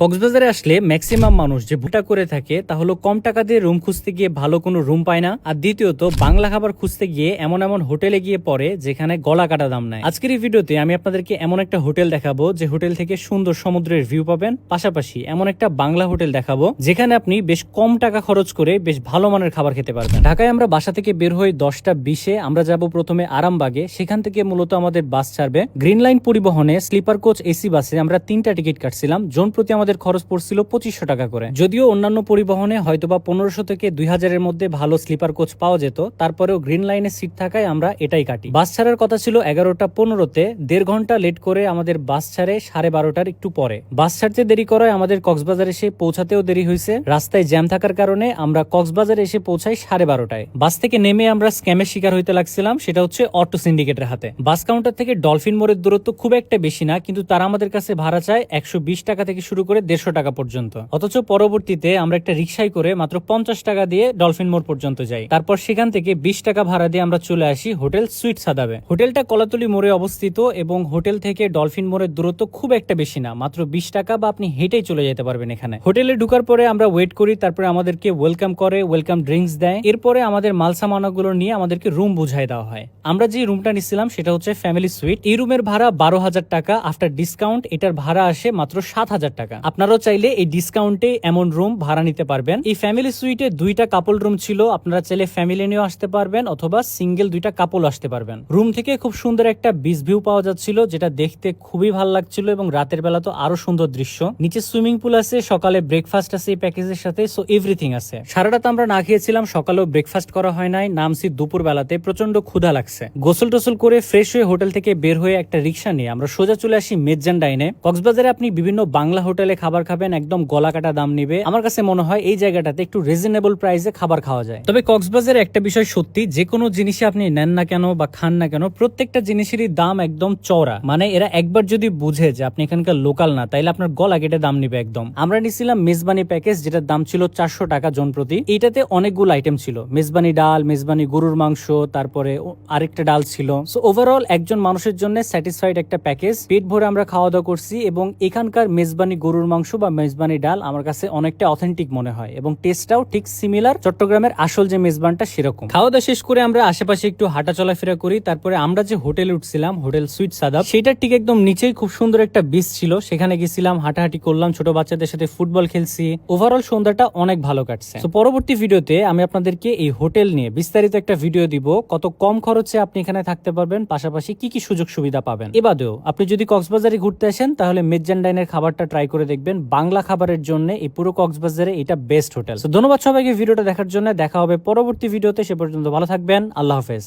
কক্সবাজারে আসলে ম্যাক্সিমাম মানুষ যে ভুলটা করে থাকে তা হলো কম টাকা দিয়ে রুম খুঁজতে গিয়ে ভালো কোনো রুম পায় না, আর দ্বিতীয়ত বাংলা খাবার খুঁজতে গিয়ে এমন এমন হোটেলে গিয়ে পড়ে যেখানে গলা কাটা দাম নেয়। আজকের এই ভিডিওতে আমি আপনাদেরকে এমন একটা হোটেল দেখাবো যে হোটেল থেকে সুন্দর সমুদ্রের ভিউ পাবেন, পাশাপাশি এমন একটা বাংলা হোটেল দেখাবো যেখানে আপনি বেশ কম টাকা খরচ করে বেশ ভালো মানের খাবার খেতে পারবেন। ঢাকায় আমরা বাসা থেকে বের হই 10টা 20-এ, আমরা যাব প্রথমে আরামবাগে, সেখান থেকে মূলত আমাদের বাস ছাড়বে। গ্রিন লাইন পরিবহনে স্লিপার কোচ এসি বাসে আমরা 3টা টিকিট কাটছিলাম, জন প্রতি আমাদের খরচ পড়ছিল 2500 টাকা করে। যদিও অন্যান্য পরিবহনে হয়তোবা 1500 থেকে 2000-এর মধ্যে ভালো স্লিপার কোচ পাওয়া যেত, তারপরেও গ্রিন লাইনে সিট থাকায় আমরা এটাই কাটি। বাস ছাড়ার কথা ছিল 11টা 15-তে, 1.5 ঘন্টা লেট করে আমাদের বাস ছাড়ে 12:30টার একটু পরে। বাস ছাড়তে দেরি করায় আমাদের কক্সবাজার এসে পৌঁছাতেও দেরি হয়েছে। রাস্তায় জ্যাম থাকার কারণে আমরা কক্সবাজারে এসে পৌঁছাই 12:30টায়। বাস থেকে নেমে আমরা স্ক্যামের শিকার হইতে লাগছিলাম, সেটা হচ্ছে অটো সিন্ডিকেটের হাতে। বাস কাউন্টার থেকে ডলফিন মোড়ের দূরত্ব খুব একটা বেশি না, কিন্তু তারা আমাদের কাছে ভাড়া চায় 120 টাকা থেকে শুরু করে 150 টাকা পর্যন্ত। অথচ পরবর্তীতে আমরা একটা রিক্সায় করে মাত্র 50 টাকা দিয়ে ডলফিন মোড় পর্যন্ত যাই। তারপর সেখান থেকে 20 টাকা ভাড়া দিয়ে আমরা চলে আসি হোটেল সুইট সাদাবে। হোটেলটা কলাতলি মোড়ে অবস্থিত এবং হোটেল থেকে ডলফিন মোড়ের দূরত্ব খুব একটা বেশি না, মাত্র 20 টাকা বা আপনি হেঁটেই চলে যেতে পারবেন এখানে। হোটেলে ঢুকার পরে আমরা ওয়েট করি, তারপরে আমাদেরকে ওয়েলকাম করে, ওয়েলকাম ড্রিঙ্কস দেয়। এরপরে আমাদের মালসামানাগুলো নিয়ে আমাদেরকে রুম বুঝাই দেওয়া হয়। আমরা যে রুমটা নিছিলাম সেটা হচ্ছে ফ্যামিলি সুইট। এই রুমের ভাড়া 12,000 টাকা, আফটার ডিসকাউন্ট এটার ভাড়া আসে মাত্র 7,000 টাকা। আপনারাও চাইলে এই ডিসকাউন্টে এমন রুম ভাড়া নিতে পারবেন। এই ফ্যামিলি সুইটে 2টা কাপল রুম ছিল, আপনারা চাইলে ফ্যামিলি নিয়েও আসতে পারবেন অথবা সিঙ্গেল 2টা কাপল আসতে পারবেন। রুম থেকে খুব সুন্দর একটা বিচ ভিউ পাওয়া যাচ্ছিল, যেটা দেখতে খুবই ভালো লাগছিল এবং রাতের বেলা তো আরো সুন্দর দৃশ্য। নিচে সুইমিং পুল আছে, সকালে ব্রেকফাস্ট আছে এই প্যাকেজের সাথে, সো এভরিথিং আছে। সারা রাত আমরা না খেয়েছিলাম, সকালেও ব্রেকফাস্ট করা হয় নাই, নামছি দুপুর বেলাতে, প্রচন্ড ক্ষুধা লাগছে। গোসল টোসল করে ফ্রেশ হয়ে হোটেল থেকে বের হয়ে একটা রিক্সা নিয়ে আমরা সোজা চলে আসি মেজান ডাইনে। কক্সবাজারে আপনি বিভিন্ন বাংলা হোটেলে খাবার খাবেন, একদম গলা কাটা দাম নিবে। আমার কাছে মনে হয় এই জায়গাটাতে একটু রিজনেবল প্রাইসে খাবার খাওয়া যায়। তবে কক্সবাজারে একটা বিষয় সত্যি, যে কোনো জিনিসে আপনি নেন না কেন বা খান না কেন, প্রত্যেকটা জিনিসেরই দাম একদম চওড়া। মানে এরা একবার যদি বুঝে যে আপনি এখানকার লোকাল না, তাইলে আপনার গলা কেটে দাম নিবে একদম। আমরা নিছিলাম মেজবানি প্যাকেজ, যেটার দাম ছিল 400 টাকা জন প্রতি। এইটাতে অনেকগুলো আইটেম ছিল, মেজবানি ডাল, মেজবানি গরুর মাংস, তারপরে আরেকটা ডাল ছিল। সো ওভারঅল একজন মানুষের জন্য স্যাটিসফাইড একটা প্যাকেজ। পেট ভরে আমরা খাওয়া দাওয়া করছি এবং এখানকার মেজবানি গরুর মাংস বা মেজবানি ডাল আমার কাছে অনেকটা অথেন্টিক মনে হয় এবং টেস্টটাও ঠিক সিমিলার চট্টগ্রামের আসল যে মেজবানটা সেরকম। খাওয়া দাওয়া শেষ করে আমরা আশেপাশে একটু হাঁটা চলাফেরা করি, তারপরে আমরা যে হোটেলে উঠছিলাম, হোটেল সুইট সাদাব, সেটার ঠিক একদম নিচেই খুব সুন্দর একটা বিচ ছিল, সেখানে গেছিলাম, হাঁটাহাঁটি করলাম, ছোট বাচ্চাদের সাথে ফুটবল খেলছি। ওভারঅল সন্ধ্যাটা অনেক ভালো কাটছে। তো পরবর্তী ভিডিওতে আমি আপনাদেরকে এই হোটেল নিয়ে বিস্তারিত একটা ভিডিও দিব, কত কম খরচে আপনি এখানে থাকতে পারবেন, পাশাপাশি কি কি সুযোগ সুবিধা পাবেন। এবাদেও আপনি যদি কক্সবাজারে ঘুরতে আসেন তাহলে মেজান ডাইনের খাবারটা ট্রাই করে দেখবেন। বাংলা খাবারের জন্য এই পুরো কক্সবাজারে এটা বেস্ট হোটেল। ধন্যবাদ সবাইকে ভিডিওটা দেখার জন্য। দেখা হবে পরবর্তী ভিডিওতে, সে পর্যন্ত ভালো থাকবেন। আল্লাহ হাফেজ।